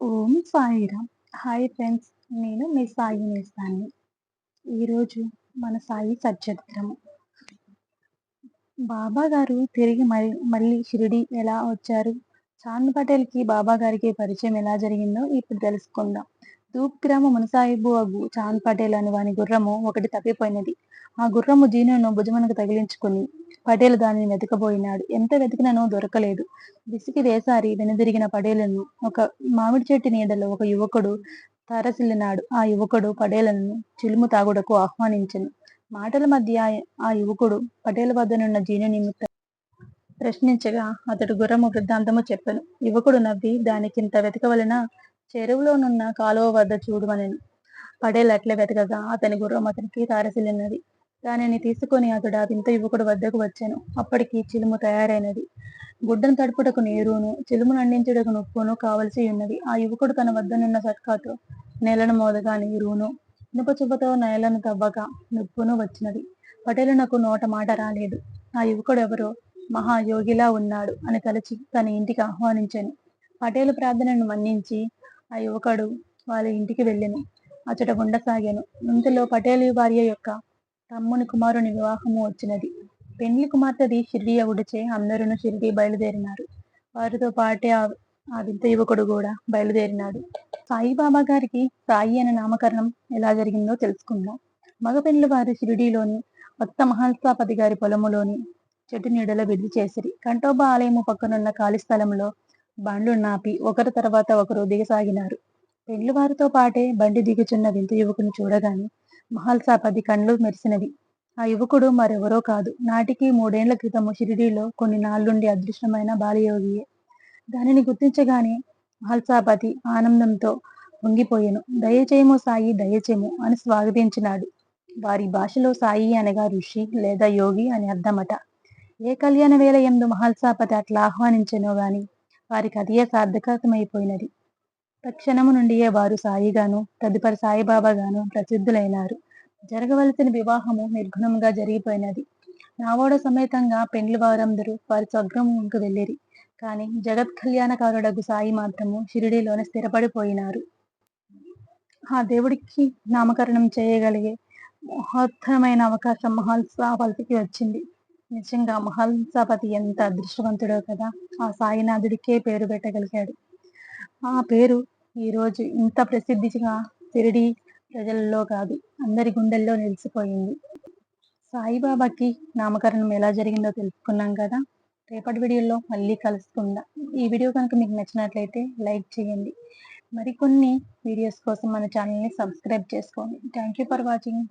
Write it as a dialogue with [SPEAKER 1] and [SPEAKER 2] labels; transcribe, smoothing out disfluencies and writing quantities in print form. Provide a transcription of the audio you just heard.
[SPEAKER 1] ఓం Sairam. Hi friends. నేను మీ సాయి నేస్తాన్ని. ఈరోజు మన సాయి సచ్చరిత్రము. బాబా గారు తిరిగి మళ్ళీ షిరిడి ఎలా వచ్చారు? చాంద్ పటేల్‌కి బాబా గారికి పరిచయం ఎలా జరిగిందో ఇప్పుడు తెలుసుకుందాం. తూప్ గ్రామ మునసాహిబు అగు చాంద్ పటేల్ అను వాని గుర్రము ఒకటి తప్పిపోయినది. ఆ గుర్రము జీనును భుజమునకు తగిలించుకొని పటేల్ దానిని వెతకబోయినాడు. ఎంత వెతికిననూ దొరకలేదు. విసిగి వేసారి వెనుదిరిగిన పటేలును ఒక మామిడి చెట్టు నీడలో ఒక యువకుడు తారసిల్లినాడు. ఆ యువకుడు పటేలును చిలుము తాగుటకు ఆహ్వానించెను. మాటల మధ్య ఆ యువకుడు పటేల్ వద్దనున్న జీను నిమిత్తం ప్రశ్నించగా అతడు గుర్రము వృత్తాంతము చెప్పెను. యువకుడు నవ్వి దానికింత వెతకవలెనా? చెరువులోనున్న కాలువ వద్ద చూడుమనెను. పటేల్ అట్లే వెతకగా అతని గుర్రం అతనికి తారసిల్లినది. దానిని తీసుకొని అతడు ఆ వింత యువకుడు వద్దకు వచ్చెను. అప్పటికి చిలుము తయారైనది. గుడ్డను తడుపుటకు నీరును, చిలుమును అందించుటకు నుప్పును కావలసి ఉన్నది. ఆ యువకుడు తన వద్దనున్న సట్కాతో నేలను మోదగా నీరును, ఇనుప చువ్వతో నేలను తవ్వగా నుప్పును వచ్చినది. పటేలునకు నోట మాట రాలేదు. ఆ యువకుడు ఎవరో మహాయోగిలా ఉన్నాడు అని తలచి తన ఇంటికి ఆహ్వానించెను. పటేలు ప్రార్థనను మన్నించి ఆ యువకుడు వాళ్ళ ఇంటికి వెళ్ళెను. అచట ఉండసాగాను. ఇంతలో పటేలు భార్య యొక్క తమ్ముని కుమారుని వివాహము వచ్చినది. పెండ్లి కుమార్తెది షిరిడి అగుటచే అందరూ షిరిడి బయలుదేరినారు. వారితో పాటే ఆ వింత యువకుడు కూడా బయలుదేరినాడు. సాయిబాబా గారికి సాయి అనే నామకరణం ఎలా జరిగిందో తెలుసుకుందాం. మగ పెండ్లి వారు షిరిడీలోని భక్త మహల్సాపతి గారి పొలములోని చెట్టు నీడలో విడిది చేసిరి. కంఠోబా ఆలయము పక్కనున్న ఖాళీ స్థలంలో బండ్లు నాపి ఒకరి తర్వాత ఒకరు దిగసాగినారు. పెండ్లివారితో పాటే బండి దిగుచున్న వింత యువకుని చూడగానే మహల్సాపతి కళ్ళు మెరిసినవి. ఆ యువకుడు మరెవరో కాదు, నాటికి 3 ఏళ్ల క్రితము షిరిడీలో కొన్ని నాళ్లుండి అదృష్టమైన బాలయోగియే. దానిని గుర్తించగానే మహల్సాపతి ఆనందంతో పొంగిపోయెను. దయచేయము సాయి, దయచేయము అని స్వాగతించినాడు. వారి భాషలో సాయి అనగా ఋషి లేదా యోగి అని అర్థమట. ఏ కళ్యాణ వేళ యందు మహల్సాపతి అట్లా ఆహ్వానించెనో గాని వారికి అదియే సార్థకమైపోయినది. తక్షణము నుండియే వారు సాయిగాను, తదుపరి సాయిబాబాగాను ప్రసిద్ధులైనారు. జరగవలసిన వివాహము నిర్గుణంగా జరిగిపోయినది. నావోడ సమేతంగా పెండ్లి వారందరూ వారి స్వగృహమునకు వెళ్ళిరి. కాని జగత్ కళ్యాణకారుడగు సాయి మాత్రము షిరిడీలోనే స్థిరపడిపోయినారు. ఆ దేవుడికి నామకరణం చేయగలిగే మహత్తరమైన అవకాశం మహల్సాపతికి వచ్చింది. నిజంగా మహల్సాపతి ఎంత అదృష్టవంతుడో కదా! ఆ సాయినాథుడికే పేరు పెట్టగలిగాడు. ఆ పేరు ఈరోజు ఇంత ప్రసిద్ధిగా షిరిడీ ప్రజలలో కాదు, అందరి గుండెల్లో నిలిచిపోయింది. సాయిబాబాకి నామకరణం ఎలా జరిగిందో తెలుసుకున్నాం కదా! రేపటి వీడియోలో మళ్ళీ కలుసుకుందాం. ఈ వీడియో కనుక మీకు నచ్చినట్లయితే లైక్ చేయండి. మరికొన్ని వీడియోస్ కోసం మన ఛానల్ని సబ్స్క్రైబ్ చేసుకోండి. Thank you for watching.